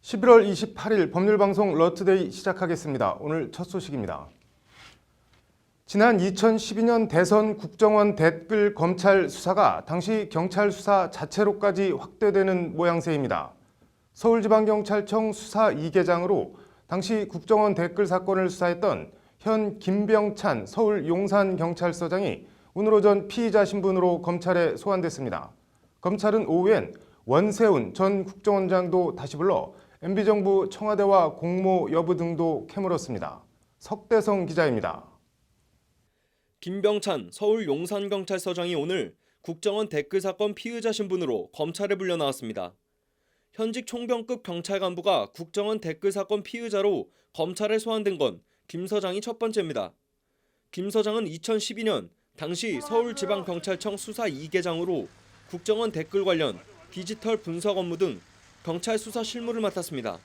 11월 28일 법률방송 러투데이 시작하겠습니다. 오늘 첫 소식입니다. 지난 2012년 대선 국정원 댓글 검찰 수사가 당시 경찰 수사 자체로까지 확대되는 모양새입니다. 서울지방경찰청 수사 2계장으로 당시 국정원 댓글 사건을 수사했던 현 김병찬 서울 용산경찰서장이 오늘 오전 피의자 신분으로 검찰에 소환됐습니다. 검찰은 오후엔 원세훈 전 국정원장도 다시 불러 MB정부 청와대와 공모 여부 등도 캐물었습니다. 석대성 기자입니다. 김병찬 서울 용산경찰서장이 오늘 국정원 댓글 사건 피의자 신분으로 검찰에 불려 나왔습니다. 현직 총경급 경찰 간부가 국정원 댓글 사건 피의자로 검찰에 소환된 건 김 서장이 첫 번째입니다. 김 서장은 2012년 당시 서울지방경찰청 수사 2계장으로 국정원 댓글 관련 디지털 분석 업무 등 경찰 수사 실무를 맡았습니다.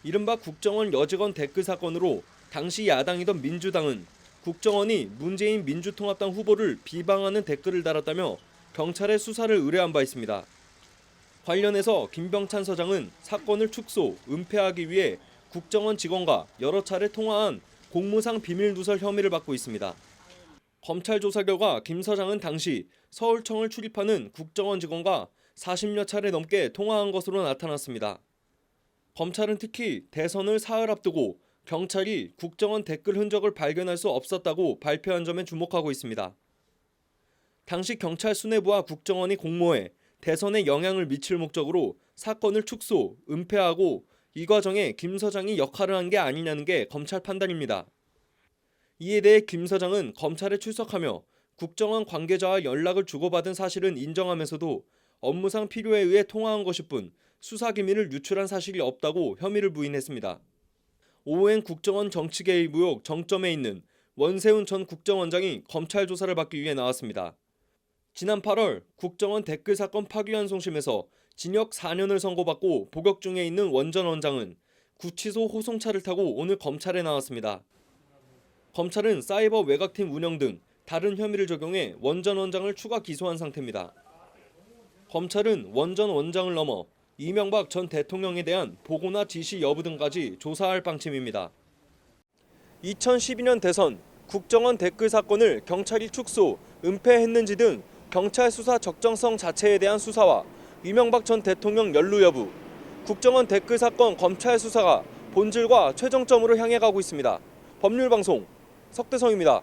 이른바 국정원 여직원 댓글 사건으로 당시 야당이던 민주당은 국정원이 문재인 민주통합당 후보를 비방하는 댓글을 달았다며 경찰에 수사를 의뢰한 바 있습니다. 관련해서 김병찬 서장은 사건을 축소, 은폐하기 위해 국정원 직원과 여러 차례 통화한 공무상 비밀 누설 혐의를 받고 있습니다. 검찰 조사 결과 김 서장은 당시 서울청을 출입하는 국정원 직원과 40여 차례 넘게 통화한 것으로 나타났습니다. 검찰은 특히 대선을 사흘 앞두고 경찰이 국정원 댓글 흔적을 발견할 수 없었다고 발표한 점에 주목하고 있습니다. 당시 경찰 수뇌부와 국정원이 공모해 대선에 영향을 미칠 목적으로 사건을 축소, 은폐하고 이 과정에 김 서장이 역할을 한 게 아니냐는 게 검찰 판단입니다. 이에 대해 김 서장은 검찰에 출석하며 국정원 관계자와 연락을 주고받은 사실은 인정하면서도 업무상 필요에 의해 통화한 것일 뿐 수사 기밀을 유출한 사실이 없다고 혐의를 부인했습니다. 오후엔 국정원 정치 개입 의혹 정점에 있는 원세훈 전 국정원장이 검찰 조사를 받기 위해 나왔습니다. 지난 8월 국정원 댓글 사건 파기환송심에서 징역 4년을 선고받고 복역 중에 있는 원 전 원장은 구치소 호송차를 타고 오늘 검찰에 나왔습니다. 검찰은 사이버 외곽팀 운영 등 다른 혐의를 적용해 원 전 원장을 추가 기소한 상태입니다. 검찰은 원 전 원장을 넘어 이명박 전 대통령에 대한 보고나 지시 여부 등까지 조사할 방침입니다. 2012년 대선 국정원 댓글 사건을 경찰이 축소, 은폐했는지 등 경찰 수사 적정성 자체에 대한 수사와 이명박 전 대통령 연루 여부, 국정원 댓글 사건 검찰 수사가 본질과 최종점으로 향해 가고 있습니다. 법률방송 석대성입니다.